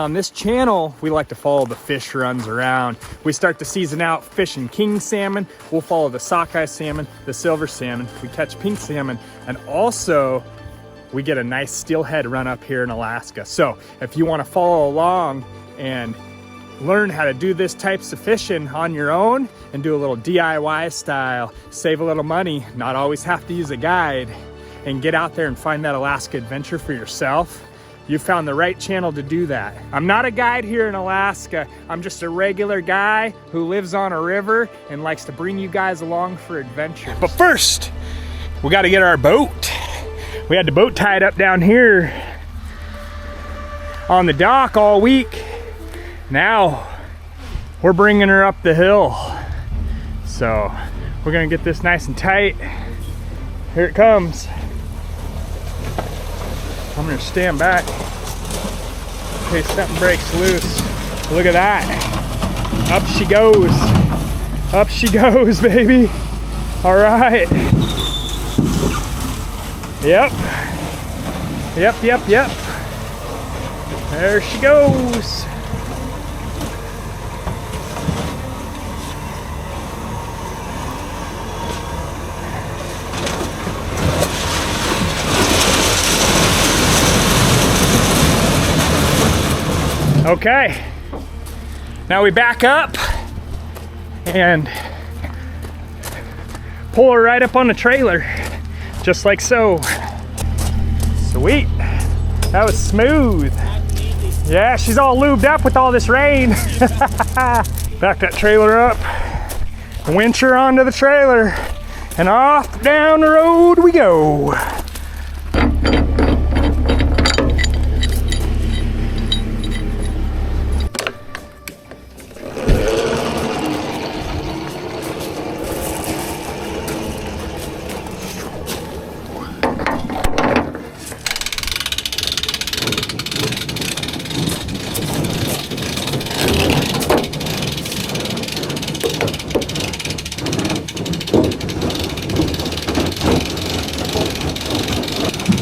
On this channel, we like to follow the fish runs around. We start the season out fishing king salmon. We'll follow the sockeye salmon, the silver salmon. We catch pink salmon, and also we get a nice steelhead run up here in Alaska. So if you want to follow along and learn how to do this types of fishing on your own and do a little DIY style, save a little money, not always have to use a guide, and get out there and find that Alaska adventure for yourself, you found the right channel to do that. I'm not a guide here in Alaska. I'm just a regular guy who lives on a river and likes to bring you guys along for adventures. But first, we got to get our boat. We had the boat tied up down here on the dock all week. Now we're bringing her up the hill. So we're gonna get this nice and tight. Here it comes. I'm gonna stand back in case something breaks loose. Look at that. Up she goes. Up she goes, baby. All right. Yep. Yep. There she goes. Okay, now we back up and pull her right up on the trailer, just like so. Sweet, that was smooth. Yeah, she's all lubed up with all this rain. Back that trailer up, winch her onto the trailer, and off down the road we go.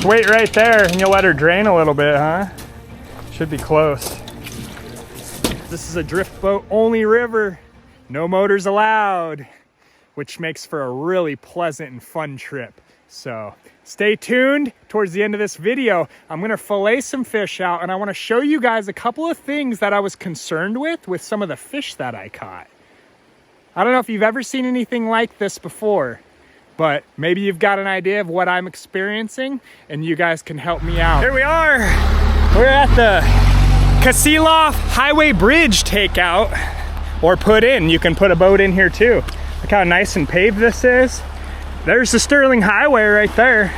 Wait right there and you'll let her drain a little bit, huh? Should be close. This is a drift boat only river, no motors allowed, which makes for a really pleasant and fun trip. So stay tuned. Towards the end of this video, I'm gonna fillet some fish out, and I wanna show you guys a couple of things that I was concerned with some of the fish that I caught. I don't know if you've ever seen anything like this before, but maybe you've got an idea of what I'm experiencing and you guys can help me out. Here we are. We're at the Kasilof Highway Bridge takeout, or put in. You can put a boat in here too. Look how nice and paved this is. There's the Sterling Highway right there.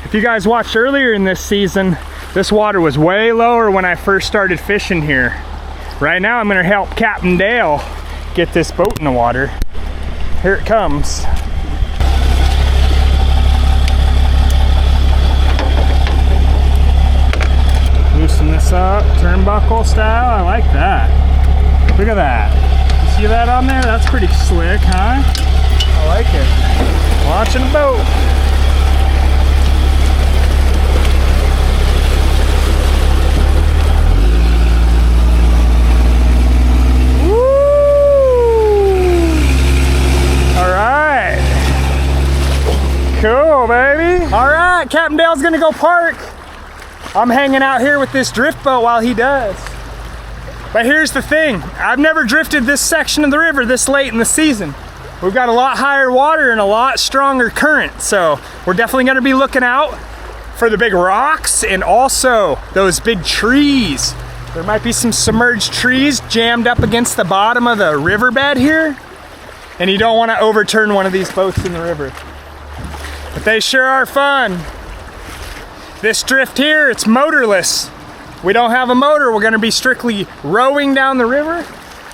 If you guys watched earlier in this season, this water was way lower when I first started fishing here. Right now I'm gonna help Captain Dale get this boat in the water. Here it comes. Loosen this up, turnbuckle style. I like that. Look at that. You see that on there? That's pretty slick, huh? I like it. Launching a boat. Woo! All right. Cool, baby. All right, Captain Dale's gonna go park. I'm hanging out here with this drift boat while he does. But here's the thing, I've never drifted this section of the river this late in the season. We've got a lot higher water and a lot stronger current, so we're definitely gonna be looking out for the big rocks and also those big trees. There might be some submerged trees jammed up against the bottom of the riverbed here, and you don't wanna overturn one of these boats in the river. But they sure are fun. This drift here, it's motorless. We don't have a motor. We're gonna be strictly rowing down the river.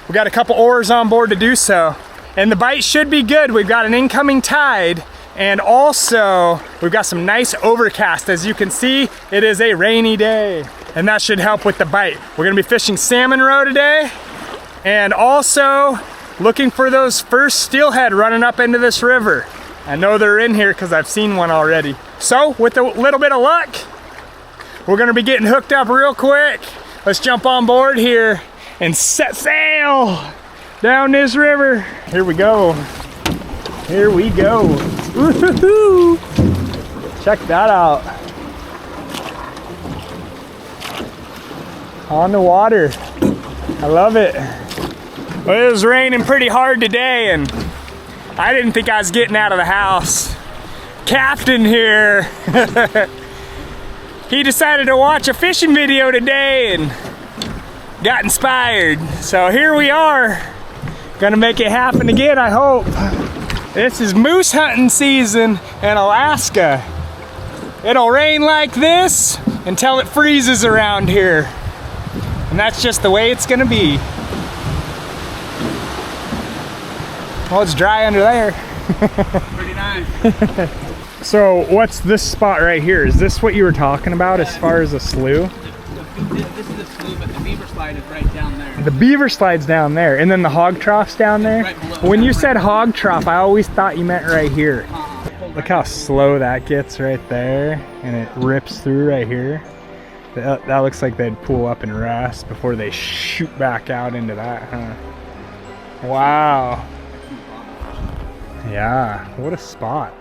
We got a couple oars on board to do so. And the bite should be good. We've got an incoming tide, and also we've got some nice overcast. As you can see, it is a rainy day, and that should help with the bite. We're gonna be fishing salmon roe today, and also looking for those first steelhead running up into this river. I know they're in here because I've seen one already. So with a little bit of luck, we're gonna be getting hooked up real quick. let's jump on board here and set sail down this river. Here we go. Here we go. Woo-hoo-hoo. Check that out. On the water. I love it. Well, it was raining pretty hard today and I didn't think I was getting out of the house. Captain here, he decided to watch a fishing video today and got inspired. So here we are, gonna make it happen again, I hope. This is moose hunting season in Alaska. It'll rain like this until it freezes around here. And that's just the way it's gonna be. Well, it's dry under there. Pretty nice. So what's this spot right here? Is this what you were talking about as far as a slough? This is the slough, but the beaver slide is right down there. The beaver slide's down there, and then the hog trough's down there? Right below. When you said hog trough, I always thought you meant right here. Look how slow that gets right there, and it rips through right here. That looks like they'd pull up and rest before they shoot back out into that, huh? Wow. Yeah, what a spot.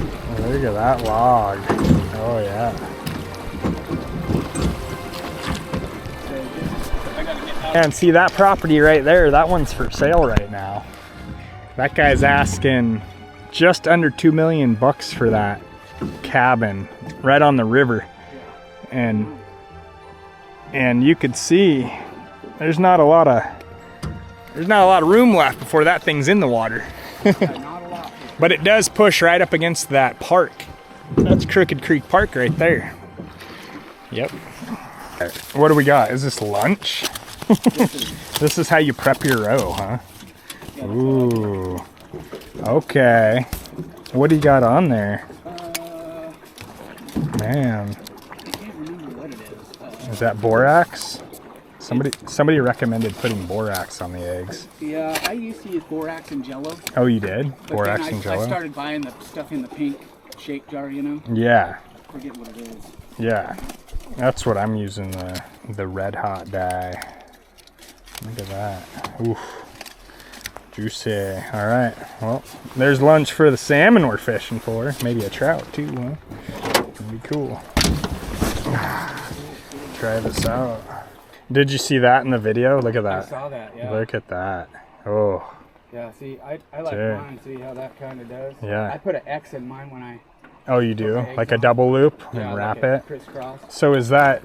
Oh, look at that log. Oh yeah. And see that property right there, that one's for sale right now. That guy's asking just under $2 million for that cabin right on the river. And you could see there's not a lot of room left before that thing's in the water. But it does push right up against that park. That's Crooked Creek Park right there. Yep. What do we got? Is this lunch? This is how you prep your roe, huh? Ooh. Okay. What do you got on there? Man. Is that borax? Somebody recommended putting borax on the eggs. Yeah, I used to use borax and jello. Oh, you did? But Borax then and jello? I started buying the stuff in the pink shake jar, you know? Yeah. I forget what it is. Yeah. That's what I'm using, the red hot dye. Look at that. Oof. Juicy. Alright. Well, there's lunch for the salmon we're fishing for. Maybe a trout too, huh? That'd be cool. Try this out. Did you see that in the video? Look at that. I saw that, yeah. Look at that. Oh. Yeah, see, I like Dude. mine. See how that kind of does? Yeah. I put an X in mine when I... Oh, you do? Like a double loop and wrap it? Crisscross. So is that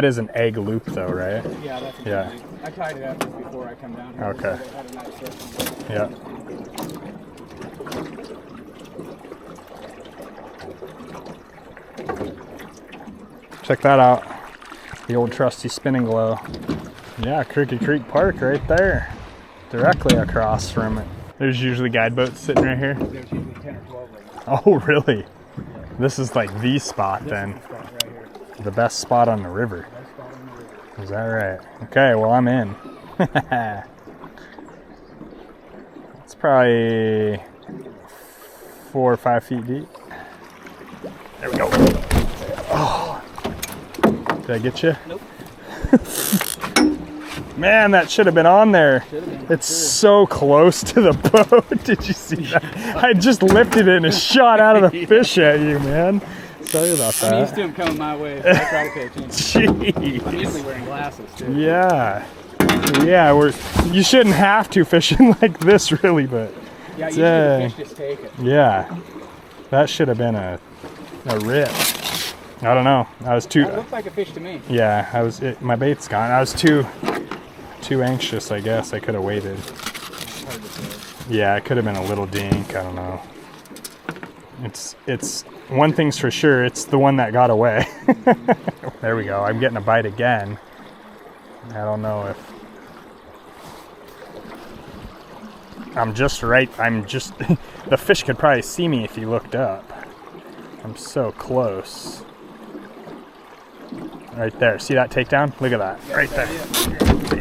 is an egg loop though, right? Yeah, that's a Yeah. good I tied it up just before I come down here. Okay. So they had a nice system. Yeah. Check that out. The old trusty spinning glow. Yeah, Crooked Creek Park right there. Directly across from it. There's usually guide boats sitting right here. There's usually 10 or 12 of them. Oh, really? This is like the spot then. This spot right here. The best spot on the river. Best spot on the river. Is that right? Okay, well I'm in. It's probably 4 or 5 feet deep. There we go. Oh. Did I get you? Nope. Man, that should have been on there. It's so close to the boat. Did you see that? I just lifted it and it shot out of the fish at you, man. Sorry about that. I'm used to them coming my way. So I try to pay attention. Jeez. I'm usually wearing glasses too. Yeah. Yeah, you shouldn't have to fishing like this really, but Yeah, usually the fish just take it. yeah. That should have been a rip. I don't know. I was too That looked like a fish to me. Yeah, my bait's gone. I was too anxious, I guess. I could have waited. Hard to say. Yeah, it could have been a little dink, I don't know. It's one thing's for sure, it's the one that got away. There we go. I'm getting a bite again. I don't know if I'm just the fish could probably see me if he looked up. I'm so close. Right there. See that takedown? Look at that. Right there.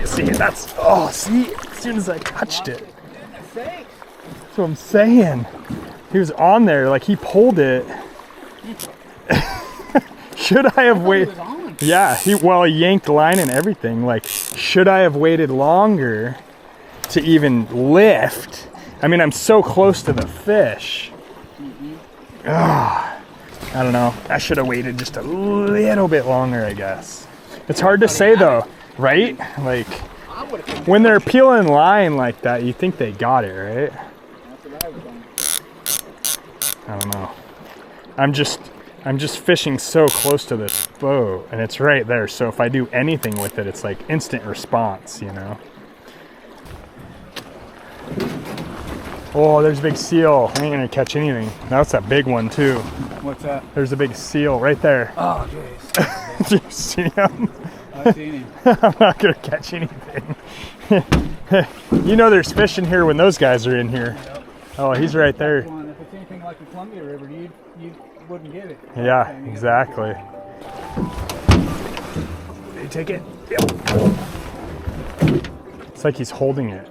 See, that's, oh, see, as soon as I touched it. That's what I'm saying. He was on there, like he pulled it. Should I have waited? Yeah, he yanked line and everything. Like, should I have waited longer to even lift? I mean, I'm so close to the fish. I don't know. I should have waited just a little bit longer, I guess. It's hard to say though, right? Like, when they're peeling line like that, you think they got it, right? I don't know. I'm just fishing so close to this boat, and it's right there. So if I do anything with it, it's like instant response, you know? Oh, there's a big seal. I ain't gonna catch anything. That's a big one too. What's that? There's a big seal right there. Oh, jeez. Do you see him? I've seen him. I'm not gonna catch anything. You know there's fish in here when those guys are in here. Yep. Oh, he's right there. If it's anything like the Columbia River, you wouldn't get it. Yeah, exactly. Did you take it? Yep. It's like he's holding it.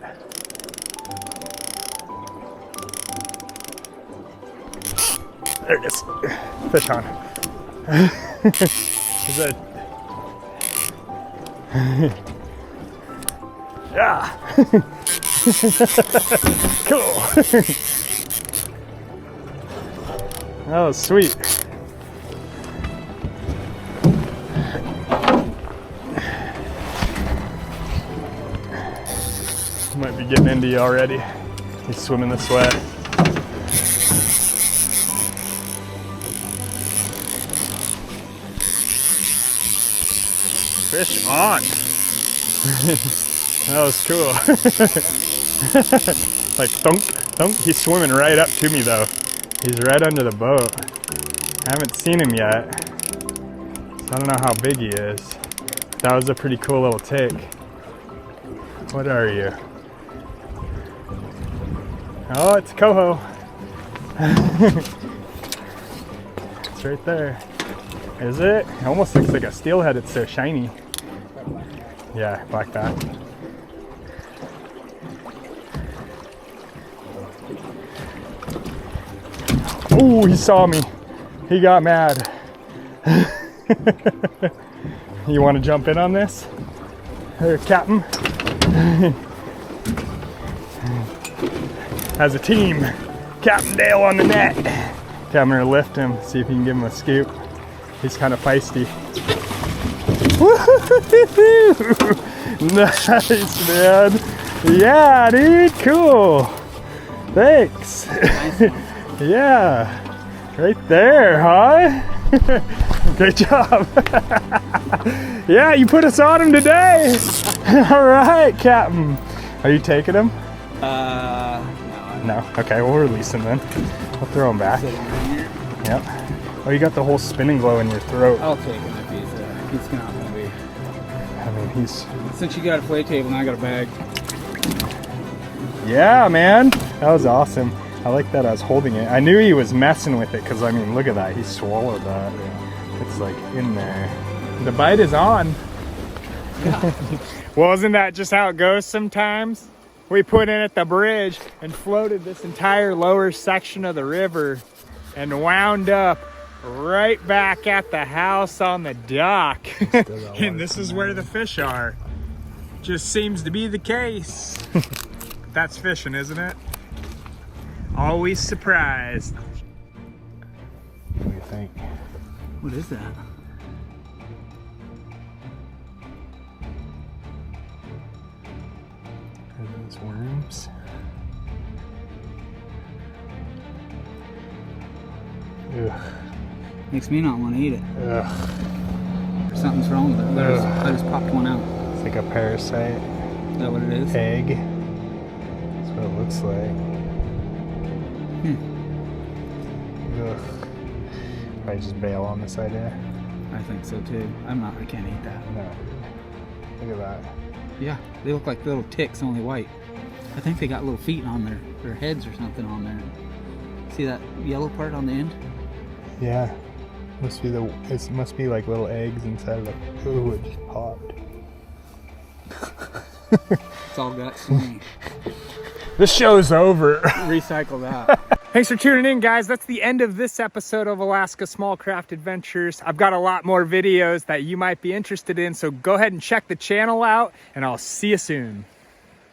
There it is. Fish on. Is that? Yeah. Cool. That was sweet. Might be getting into you already. He's swimming this way. Fish on. That was cool. Like thunk, thunk. He's swimming right up to me though. He's right under the boat. I haven't seen him yet. So I don't know how big he is. That was a pretty cool little take. What are you? Oh, it's a coho. It's right there. Is it? It almost looks like a steelhead. It's so shiny. Yeah, black back. Oh, he saw me. He got mad. You want to jump in on this? Here, Captain. As a team, Captain Dale on the net. Okay, I'm gonna lift him, see if you can give him a scoop. He's kind of feisty. Nice, man. Yeah, dude, cool. Thanks. Yeah, right there, huh? Great job. Yeah, you put us on him today. All right, Captain. Are you taking him? No. Okay, we'll release him then. We'll throw him back. Yep. Oh, you got the whole spinning glow in your throat. I'll take him if he's not gonna be. I mean, he's. Since you got a fillet table and I got a bag. Yeah, man. That was awesome. I like that I was holding it. I knew he was messing with it because, I mean, look at that. He swallowed that. It's like in there. The bite is on. Yeah. Well, isn't that just how it goes sometimes? We put in at the bridge and floated this entire lower section of the river and wound up right back at the house on the dock. And this is where the fish are. Just seems to be the case. That's fishing, isn't it? Always surprised. What do you think? What is that? Are those worms? Ugh. Makes me not want to eat it. Ugh. Something's wrong with it. I just popped one out. It's like a parasite. Is that what it is? Egg. That's what it looks like. Ugh. Probably just bail on this idea. I think so too. I can't eat that. No. Look at that. Yeah, they look like little ticks, only white. I think they got little feet on their heads or something on there. See that yellow part on the end? Yeah. It must be like little eggs inside of it. Ooh, it just popped. It's all guts to me. This show's over. Recycle that. Thanks for tuning in, guys. That's the end of this episode of Alaska Small Craft Adventures. I've got a lot more videos that you might be interested in, so go ahead and check the channel out, and I'll see you soon.